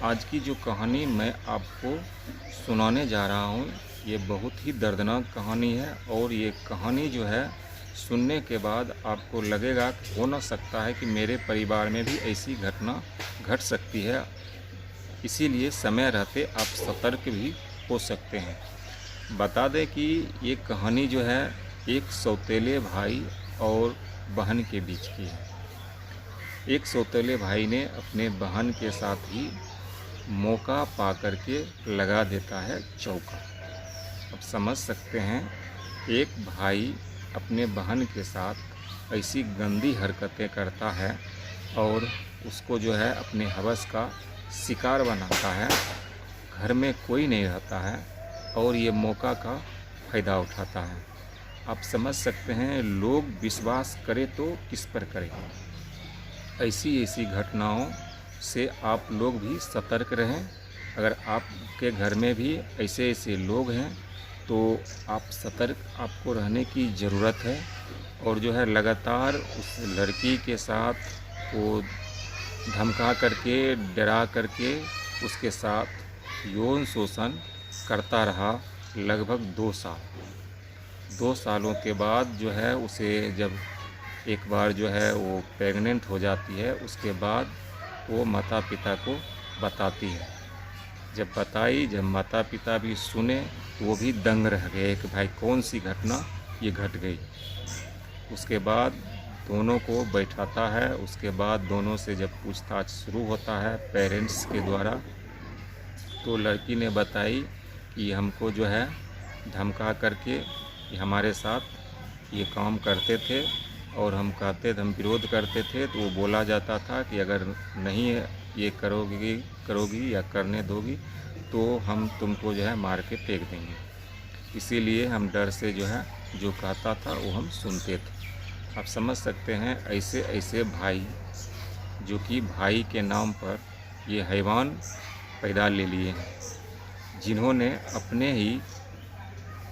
आज की जो कहानी मैं आपको सुनाने जा रहा हूँ, ये बहुत ही दर्दनाक कहानी है। और ये कहानी जो है सुनने के बाद आपको लगेगा कि हो ना सकता है कि मेरे परिवार में भी ऐसी घटना घट सकती है। इसीलिए समय रहते आप सतर्क भी हो सकते हैं। बता दें कि ये कहानी जो है एक सौतेले भाई और बहन के बीच की है। एक सौतेले भाई ने अपने बहन के साथ ही मौका पा कर के लगा देता है चौका। अब समझ सकते हैं, एक भाई अपने बहन के साथ ऐसी गंदी हरकतें करता है और उसको जो है अपने हवस का शिकार बनाता है। घर में कोई नहीं रहता है और ये मौका का फ़ायदा उठाता है। आप समझ सकते हैं, लोग विश्वास करें तो किस पर करें। ऐसी घटनाओं से आप लोग भी सतर्क रहें। अगर आपके घर में भी ऐसे लोग हैं तो आप सतर्क आपको रहने की ज़रूरत है। और जो है लगातार उस लड़की के साथ वो धमका करके, डरा करके उसके साथ यौन शोषण करता रहा लगभग 2 साल। 2 सालों के बाद जो है उसे जब एक बार जो है वो प्रेग्नेंट हो जाती है, उसके बाद वो माता पिता को बताती है। जब माता पिता भी सुने तो वो भी दंग रह गए कि भाई कौन सी घटना ये घट गई। उसके बाद दोनों को बैठाता है। उसके बाद दोनों से जब पूछताछ शुरू होता है पेरेंट्स के द्वारा, तो लड़की ने बताई कि हमको जो है धमका करके कि हमारे साथ ये काम करते थे और हम कहते थे, हम विरोध करते थे तो वो बोला जाता था कि अगर नहीं ये करोगी या करने दोगी तो हम तुमको जो है मार के फेंक देंगे। इसीलिए हम डर से जो है जो कहता था वो हम सुनते थे। आप समझ सकते हैं, ऐसे भाई जो कि भाई के नाम पर ये हैवान पैदा ले लिए हैं, जिन्होंने अपने ही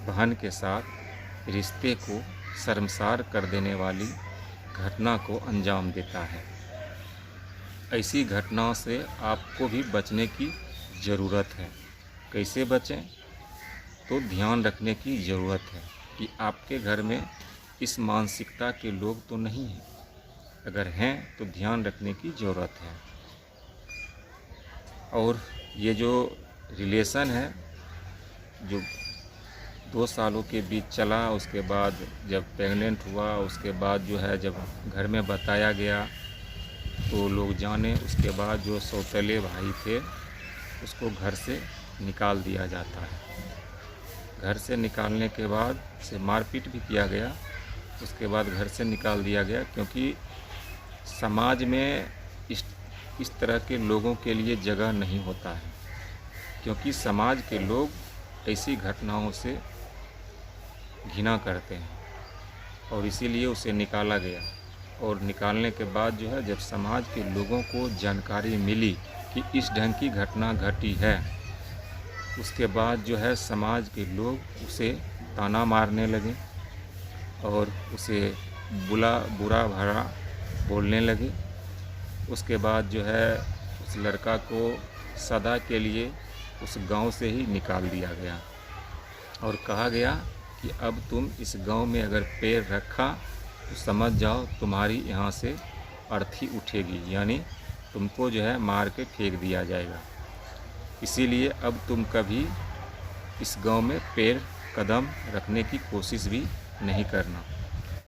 बहन के साथ रिश्ते को शर्मसार कर देने वाली घटना को अंजाम देता है। ऐसी घटनाओं से आपको भी बचने की ज़रूरत है। कैसे बचें? तो ध्यान रखने की ज़रूरत है कि आपके घर में इस मानसिकता के लोग तो नहीं हैं। अगर हैं तो ध्यान रखने की ज़रूरत है। और ये जो रिलेशन है जो 2 सालों के बीच चला, उसके बाद जब प्रेग्नेंट हुआ, उसके बाद जो है जब घर में बताया गया तो लोग जाने, उसके बाद जो सौतेले भाई थे उसको घर से निकाल दिया जाता है। घर से निकालने के बाद से मारपीट भी किया गया। उसके बाद घर से निकाल दिया गया क्योंकि समाज में इस तरह के लोगों के लिए जगह नहीं होता है। क्योंकि समाज के लोग ऐसी घटनाओं से घृणा करते हैं और इसीलिए उसे निकाला गया। और निकालने के बाद जो है जब समाज के लोगों को जानकारी मिली कि इस ढंग की घटना घटी है, उसके बाद जो है समाज के लोग उसे ताना मारने लगे और उसे बुरा भला बोलने लगे। उसके बाद जो है उस लड़का को सदा के लिए उस गांव से ही निकाल दिया गया और कहा गया कि अब तुम इस गांव में अगर पैर रखा तो समझ जाओ तुम्हारी यहाँ से अर्थी उठेगी, यानी तुमको जो है मार के फेंक दिया जाएगा। इसीलिए अब तुम कभी इस गांव में पैर कदम रखने की कोशिश भी नहीं करना।